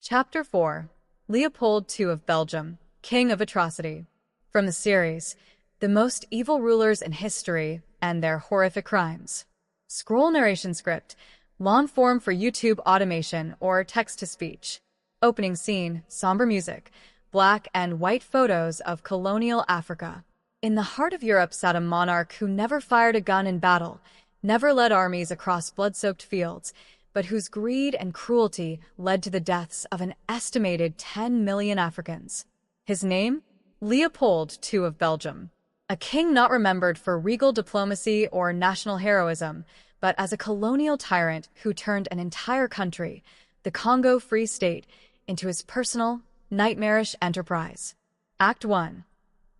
Chapter 4. Leopold II of Belgium, King of Atrocity. From the series, The Most Evil Rulers in History and Their Horrific Crimes. Scroll narration script, long form for YouTube automation or text-to-speech. Opening scene, somber music, black and white photos of colonial Africa. In the heart of Europe sat a monarch who never fired a gun in battle, never led armies across blood-soaked fields, but whose greed and cruelty led to the deaths of an estimated 10 million Africans. His name? Leopold II of Belgium. A king not remembered for regal diplomacy or national heroism, but as a colonial tyrant who turned an entire country, the Congo Free State, into his personal, nightmarish enterprise. Act 1.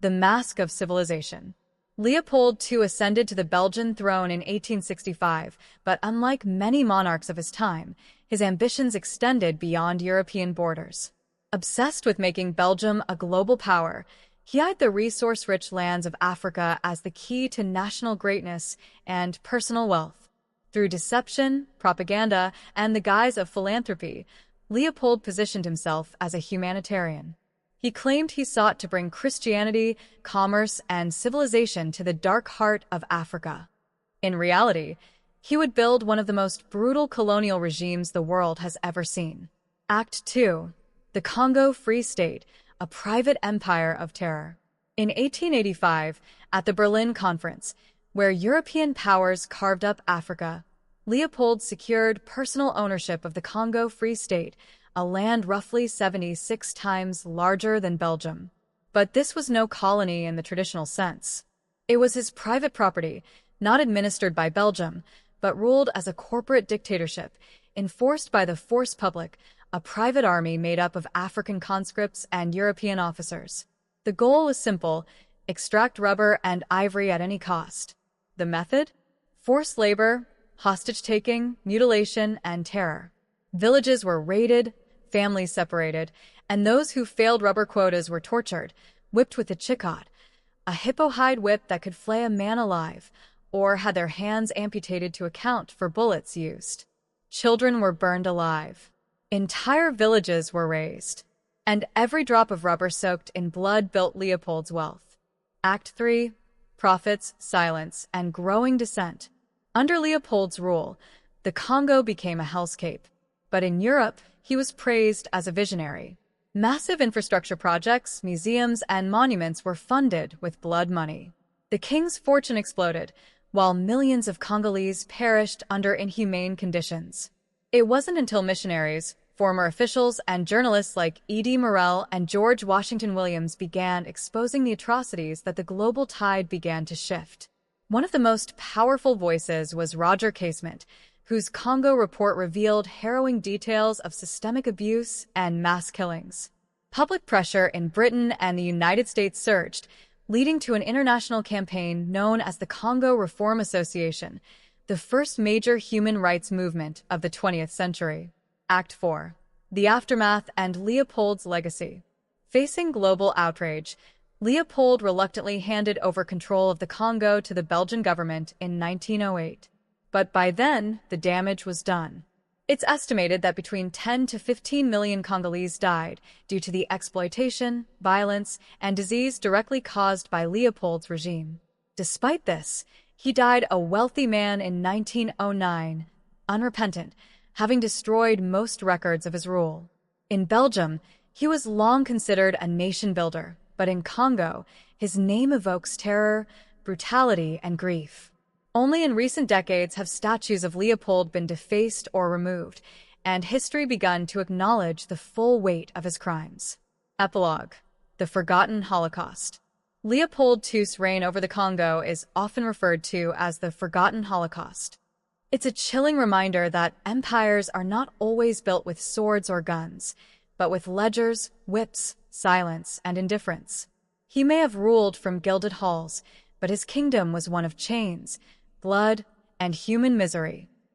The Mask of Civilization. Leopold II ascended to the Belgian throne in 1865, but unlike many monarchs of his time, his ambitions extended beyond European borders. Obsessed with making Belgium a global power, he eyed the resource-rich lands of Africa as the key to national greatness and personal wealth. Through deception, propaganda, and the guise of philanthropy, Leopold positioned himself as a humanitarian. He claimed he sought to bring Christianity, commerce, and civilization to the dark heart of Africa. In reality, he would build one of the most brutal colonial regimes the world has ever seen. Act 2. The Congo Free State, a private empire of terror. In 1885, at the Berlin Conference, where European powers carved up Africa, Leopold secured personal ownership of the Congo Free State, a land roughly 76 times larger than Belgium. But this was no colony in the traditional sense. It was his private property, not administered by Belgium, but ruled as a corporate dictatorship, enforced by the Force Publique, a private army made up of African conscripts and European officers. The goal was simple: extract rubber and ivory at any cost. The method? Forced labor, hostage-taking, mutilation, and terror. Villages were raided, families separated, and those who failed rubber quotas were tortured, whipped with the chicot, a hippo hide whip that could flay a man alive, or had their hands amputated to account for bullets used. Children were burned alive. Entire villages were razed, and every drop of rubber soaked in blood built Leopold's wealth. Act 3. Profits, silence, and growing dissent. Under Leopold's rule, the Congo became a hellscape. But in Europe, he was praised as a visionary. Massive infrastructure projects, museums, and monuments were funded with blood money. The king's fortune exploded, while millions of Congolese perished under inhumane conditions. It wasn't until missionaries, former officials, and journalists like E.D. Morel and George Washington Williams began exposing the atrocities that the global tide began to shift. One of the most powerful voices was Roger Casement, whose Congo report revealed harrowing details of systemic abuse and mass killings. Public pressure in Britain and the United States surged, leading to an international campaign known as the Congo Reform Association, the first major human rights movement of the 20th century. Act 4. The Aftermath and Leopold's Legacy. Facing global outrage, Leopold reluctantly handed over control of the Congo to the Belgian government in 1908. But by then, the damage was done. It's estimated that between 10 to 15 million Congolese died due to the exploitation, violence, and disease directly caused by Leopold's regime. Despite this, he died a wealthy man in 1909, unrepentant, having destroyed most records of his rule. In Belgium, he was long considered a nation builder, but in Congo, his name evokes terror, brutality, and grief. Only in recent decades have statues of Leopold been defaced or removed, and history begun to acknowledge the full weight of his crimes. Epilogue. The Forgotten Holocaust. Leopold II's reign over the Congo is often referred to as the Forgotten Holocaust. It's a chilling reminder that empires are not always built with swords or guns, but with ledgers, whips, silence, and indifference. He may have ruled from gilded halls, but his kingdom was one of chains, blood, and human misery.